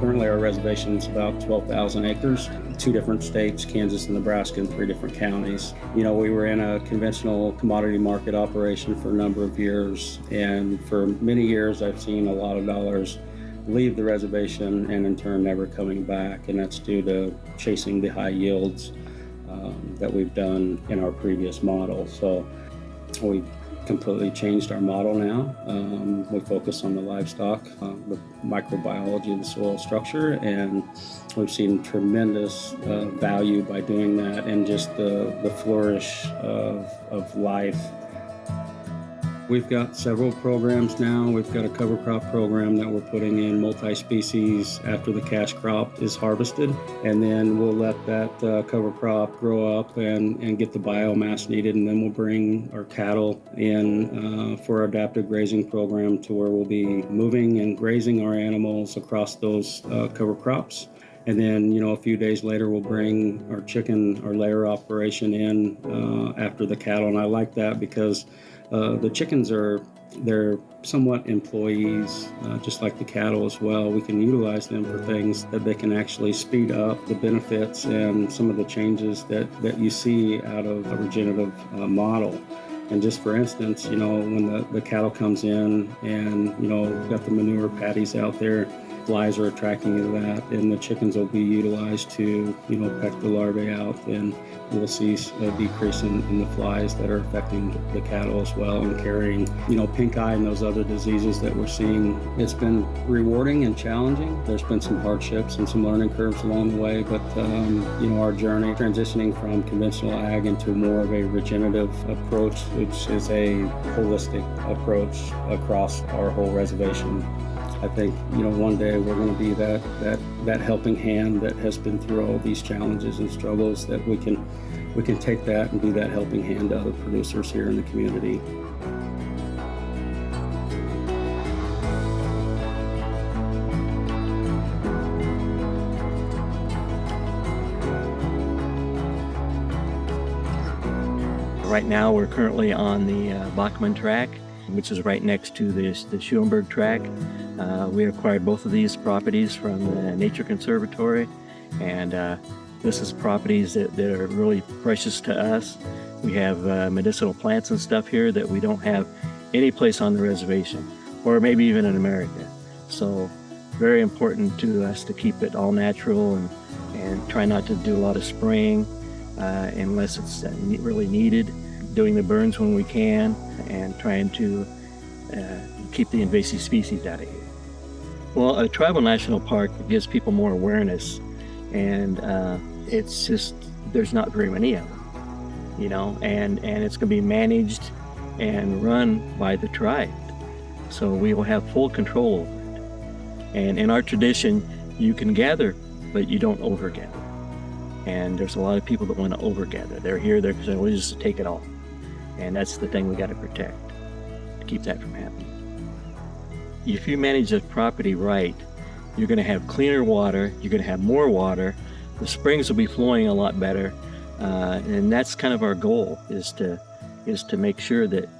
Currently our reservation is about 12,000 acres, 2 different states, Kansas and Nebraska, and 3 different counties. We were in a conventional commodity market operation for a number of years, and for many years I've seen a lot of dollars leave the reservation and in turn never coming back, and that's due to chasing the high yields that we've done in our previous model. So we completely changed our model now. We focus on the livestock, the microbiology of the soil structure, and we've seen tremendous value by doing that, and just the flourish of life. We've got several programs now. We've got a cover crop program that we're putting in multi-species after the cash crop is harvested, and then we'll let that cover crop grow up and get the biomass needed, and then we'll bring our cattle in for our adaptive grazing program, to where we'll be moving and grazing our animals across those cover crops. And then, a few days later, we'll bring our layer operation in after the cattle. And I like that because the chickens they're somewhat employees, just like the cattle as well. We can utilize them for things that they can actually speed up the benefits and some of the changes that you see out of a regenerative model. And just for instance, when the cattle comes in and, we've got the manure patties out there, flies are attracting to that, and the chickens will be utilized to, peck the larvae out, and we'll see a decrease in the flies that are affecting the cattle as well, and carrying, pink eye and those other diseases that we're seeing. It's been rewarding and challenging. There's been some hardships and some learning curves along the way, but, our journey transitioning from conventional ag into more of a regenerative approach, which is a holistic approach across our whole reservation. I think, one day we're going to be that helping hand that has been through all these challenges and struggles, that we can take that and be that helping hand to other producers here in the community. Right now we're currently on the Bachman track, which is right next to the Schulenburg track. We acquired both of these properties from the Nature Conservatory, and this is properties that are really precious to us. We have medicinal plants and stuff here that we don't have any place on the reservation, or maybe even in America. So very important to us to keep it all natural and try not to do a lot of spraying unless it's really needed, doing the burns when we can, and trying to keep the invasive species out of here. Well, a tribal national park gives people more awareness, and it's just, there's not very many of them, and it's going to be managed and run by the tribe. So we will have full control over it. And in our tradition, you can gather, but you don't overgather. And there's a lot of people that want to overgather. They're here, because they will just take it all. And that's the thing we got to protect, to keep that from happening. If you manage the property right, you're going to have cleaner water, you're going to have more water, the springs will be flowing a lot better, and that's kind of our goal, is to make sure that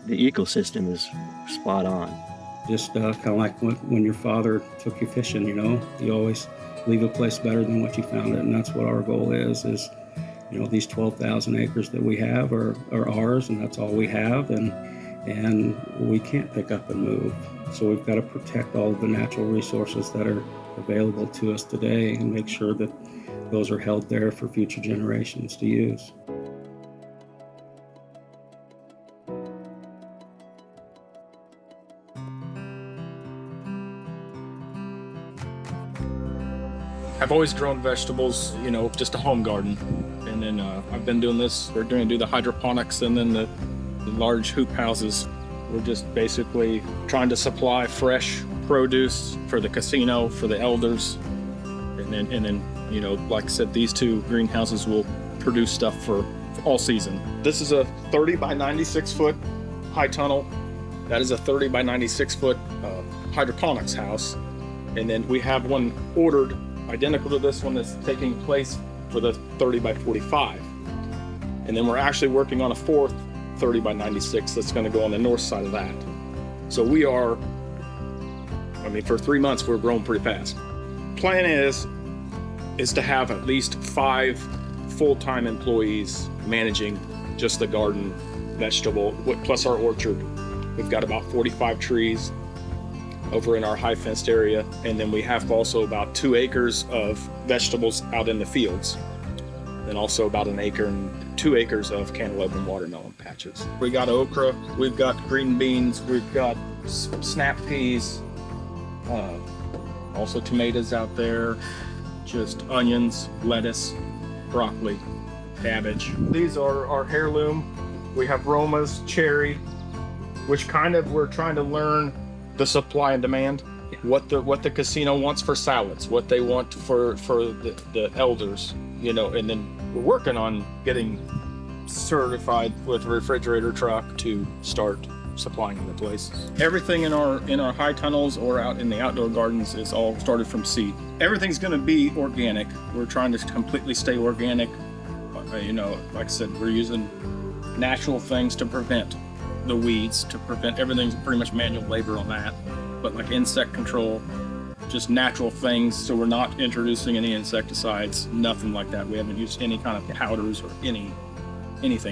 the ecosystem is spot on. Just kind of like when your father took you fishing, you always leave a place better than what you found it, and that's what our goal is these 12,000 acres that we have are ours, and that's all we have, and we can't pick up and move. So we've got to protect all of the natural resources that are available to us today, and make sure that those are held there for future generations to use. I've always grown vegetables, just a home garden. And then I've been doing this. We're going to do the hydroponics and then the large hoop houses. We're just basically trying to supply fresh produce for the casino, for the elders. And then, like I said, these 2 greenhouses will produce stuff for all season. This is a 30 by 96 foot high tunnel. That is a 30 by 96 foot hydroponics house. And then we have one ordered identical to this one that's taking place for the 30 by 45. And then we're actually working on a 4th 30 by 96 that's going to go on the north side of that. So we are, for 3 months, we're growing pretty fast. plan is to have at least 5 full-time employees managing just the garden, vegetable, plus our orchard. We've got about 45 trees over in our high fenced area, and then we have also about 2 acres of vegetables out in the fields, and also about 1 acre and 2 acres of cantaloupe and watermelon patches. We got okra, we've got green beans, we've got snap peas, also tomatoes out there, just onions, lettuce, broccoli, cabbage. These are our heirloom. We have Romas, cherry, which kind of we're trying to learn the supply and demand, what the casino wants for salads, what they want for the elders, you know, and then we're working on getting certified with a refrigerator truck to start supplying the places. Everything in our high tunnels or out in the outdoor gardens is all started from seed. Everything's going to be organic. We're trying to completely stay organic. You know, like I said, we're using natural things to prevent the weeds, to prevent everything's pretty much manual labor on that, but like insect control, just natural things, so we're not introducing any insecticides, nothing like that. We haven't used any kind of powders or anything,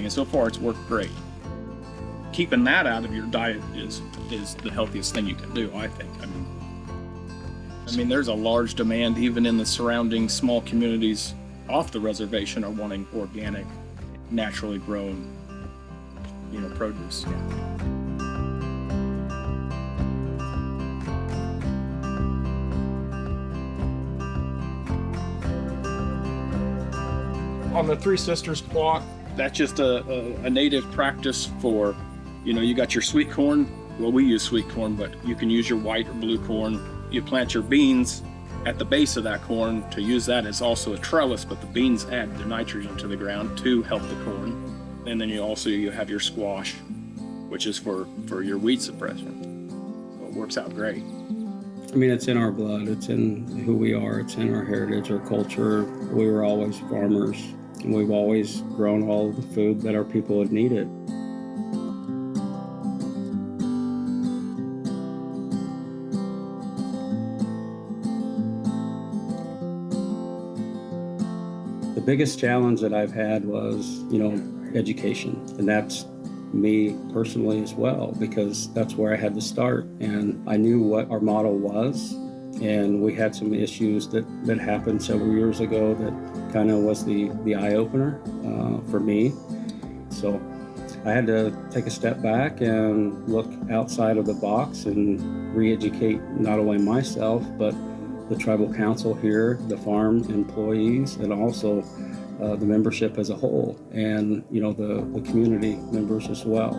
and so far it's worked great. Keeping that out of your diet is the healthiest thing you can do, I think. I mean there's a large demand even in the surrounding small communities off the reservation are wanting organic, naturally grown, you know, produce. On the Three Sisters plot, that's just a native practice for, you know, you got your sweet corn. Well, we use sweet corn, but you can use your white or blue corn. You plant your beans at the base of that corn to use that as also a trellis, but the beans add the nitrogen to the ground to help the corn. And then you have your squash, which is for your weed suppression. So it works out great. I mean, it's in our blood, it's in who we are, it's in our heritage, our culture. We were always farmers, and we've always grown all of the food that our people had needed. The biggest challenge that I've had was, you know, education, and that's me personally as well, because that's where I had to start, and I knew what our model was, and we had some issues that happened several years ago that kind of was the eye-opener for me. So I had to take a step back and look outside of the box and re-educate not only myself but the tribal council here, the farm employees, and also the membership as a whole, and you know the community members as well.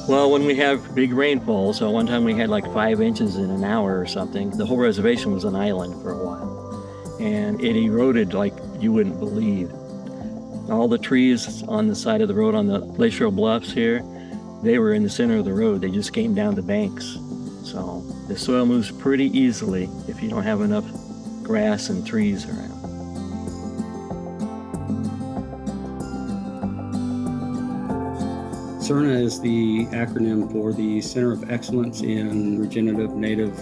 Well, when we have big rainfall, so one time we had like 5 inches in an hour or something, the whole reservation was an island for a while, and it eroded like you wouldn't believe. All the trees on the side of the road on the glacial bluffs here, they were in the center of the road. They just came down the banks. So the soil moves pretty easily if you don't have enough grass and trees around. CERNA is the acronym for the Center of Excellence in Regenerative Native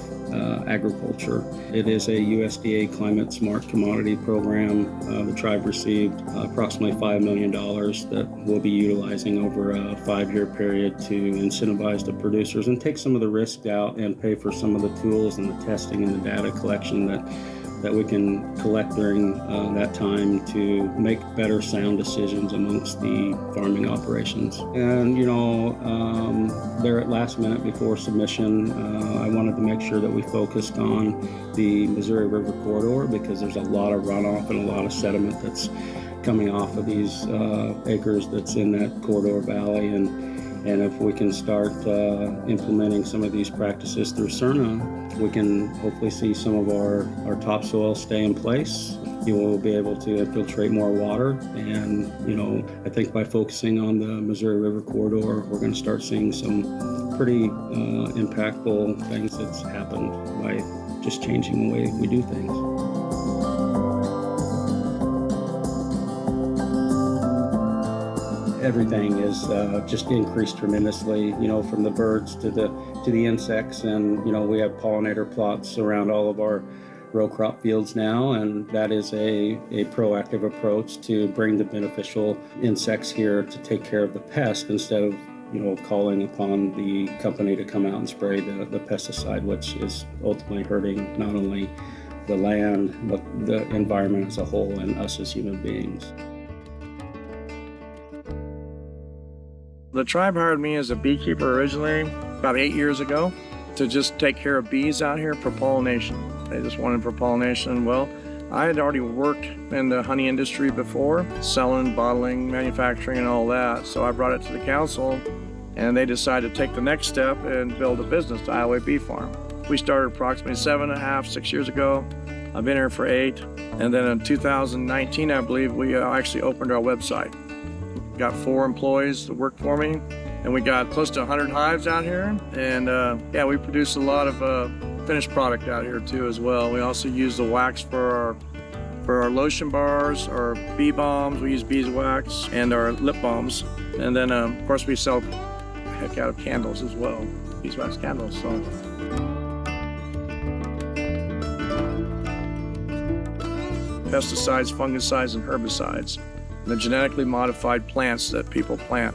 Agriculture. It is a USDA Climate Smart Commodity Program. The tribe received approximately $5 million that we'll be utilizing over a 5-year period to incentivize the producers and take some of the risk out and pay for some of the tools and the testing and the data collection that we can collect during that time to make better sound decisions amongst the farming operations. And you know, there at last minute before submission, I wanted to make sure that we focused on the Missouri River corridor, because there's a lot of runoff and a lot of sediment that's coming off of these acres that's in that corridor valley. And if we can start implementing some of these practices through CERNA, we can hopefully see some of our topsoil stay in place. You will be able to infiltrate more water. And, you know, I think by focusing on the Missouri River corridor, we're going to start seeing some pretty impactful things that's happened by just changing the way we do things. Everything is just increased tremendously, you know, from the birds to the insects, and you know we have pollinator plots around all of our row crop fields now, and that is a proactive approach to bring the beneficial insects here to take care of the pest instead of calling upon the company to come out and spray the pesticide, which is ultimately hurting not only the land, but the environment as a whole and us as human beings. The tribe hired me as a beekeeper originally about 8 years ago to just take care of bees out here for pollination. They just wanted for pollination. Well, I had already worked in the honey industry before, selling, bottling, manufacturing, and all that. So I brought it to the council, and they decided to take the next step and build a business, the Ioway Bee Farm. We started approximately 6 years ago. I've been here for 8. And then in 2019, I believe, we actually opened our website. Got 4 employees that work for me, and we got close to 100 hives out here. And we produce a lot of finished product out here too as well. We also use the wax for our lotion bars, our bee bombs. We use beeswax and our lip balms. And then of course we sell a heck out of candles as well, beeswax candles. So pesticides, fungicides, and herbicides. The genetically modified plants that people plant.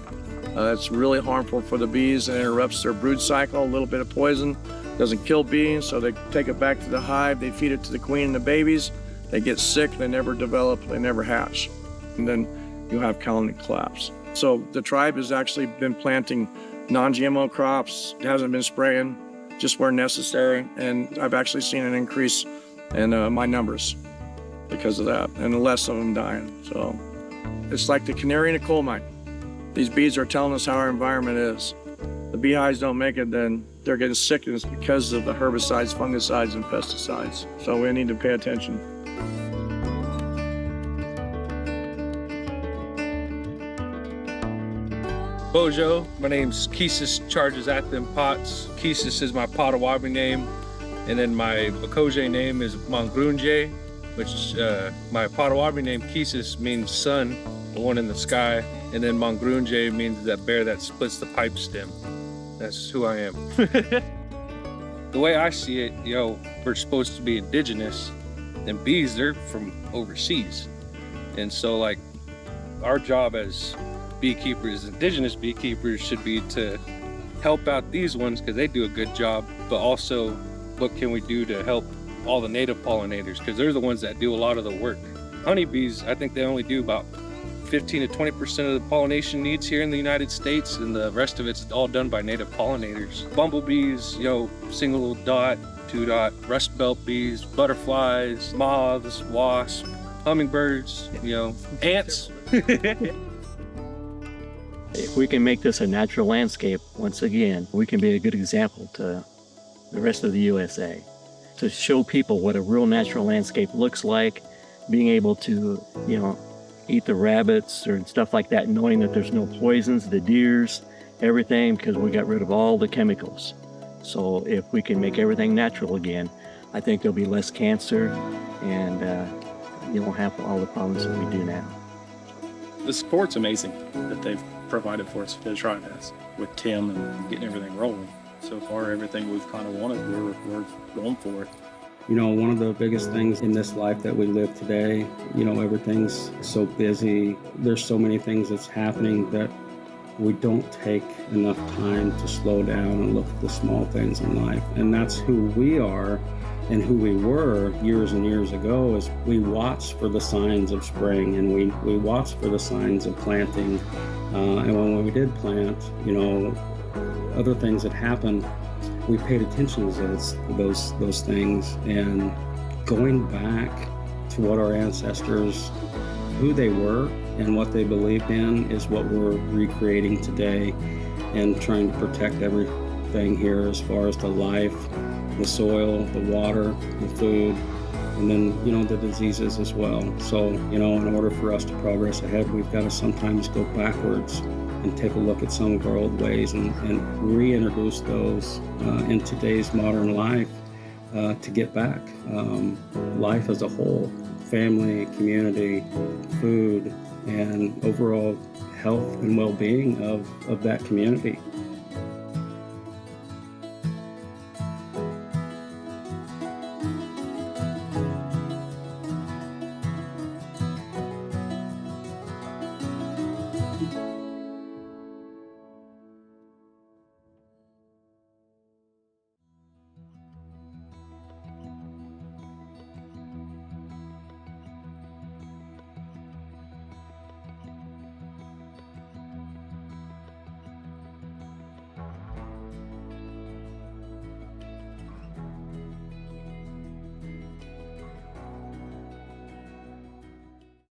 That's really harmful for the bees and interrupts their brood cycle. A little bit of poison doesn't kill bees, so they take it back to the hive, they feed it to the queen and the babies, they get sick, they never develop, they never hatch. And then you have colony collapse. So the tribe has actually been planting non-GMO crops, hasn't been spraying, just where necessary, and I've actually seen an increase in my numbers because of that, and less of them dying. So it's like the canary in a coal mine. These bees are telling us how our environment is. The beehives don't make it, then they're getting sick, and it's because of the herbicides, fungicides, and pesticides. So we need to pay attention. Bojo, my name's Keesis Charges at Them Pots. Keesis is my Potawatomi name, and then my Bokoje name is Mangrunje, which my Potawatomi name Keesis means sun, the one in the sky, and then Mangrunje means that bear that splits the pipe stem. That's who I am. The way I see it, we're supposed to be indigenous, and bees, they're from overseas. And so like our job as beekeepers, indigenous beekeepers, should be to help out these ones because they do a good job, but also what can we do to help all the native pollinators, because they're the ones that do a lot of the work. Honeybees, I think they only do about 15 to 20% of the pollination needs here in the United States, and the rest of it's all done by native pollinators. Bumblebees, single dot, 2 dot, rust belt bees, butterflies, moths, wasps, hummingbirds, ants. If we can make this a natural landscape, once again, we can be a good example to the rest of the USA. To show people what a real natural landscape looks like, being able to, eat the rabbits or stuff like that, knowing that there's no poisons, the deers, everything, because we got rid of all the chemicals. So if we can make everything natural again, I think there'll be less cancer, and you won't have all the problems that we do now. The support's amazing that they've provided for us, the tribe has, with Tim and getting everything rolling. So far, everything we've kind of wanted, we're going for it. One of the biggest things in this life that we live today, everything's so busy. There's so many things that's happening that we don't take enough time to slow down and look at the small things in life. And that's who we are and who we were years and years ago, is we watched for the signs of spring, and we watched for the signs of planting. And when we did plant, other things that happened, we paid attention to those things, and going back to what our ancestors, who they were and what they believed in, is what we're recreating today, and trying to protect everything here as far as the life, the soil, the water, the food, and then the diseases as well. So in order for us to progress ahead, we've got to sometimes go backwards and take a look at some of our old ways and reintroduce those in today's modern life to get back life as a whole, family, community, food, and overall health and well-being of that community.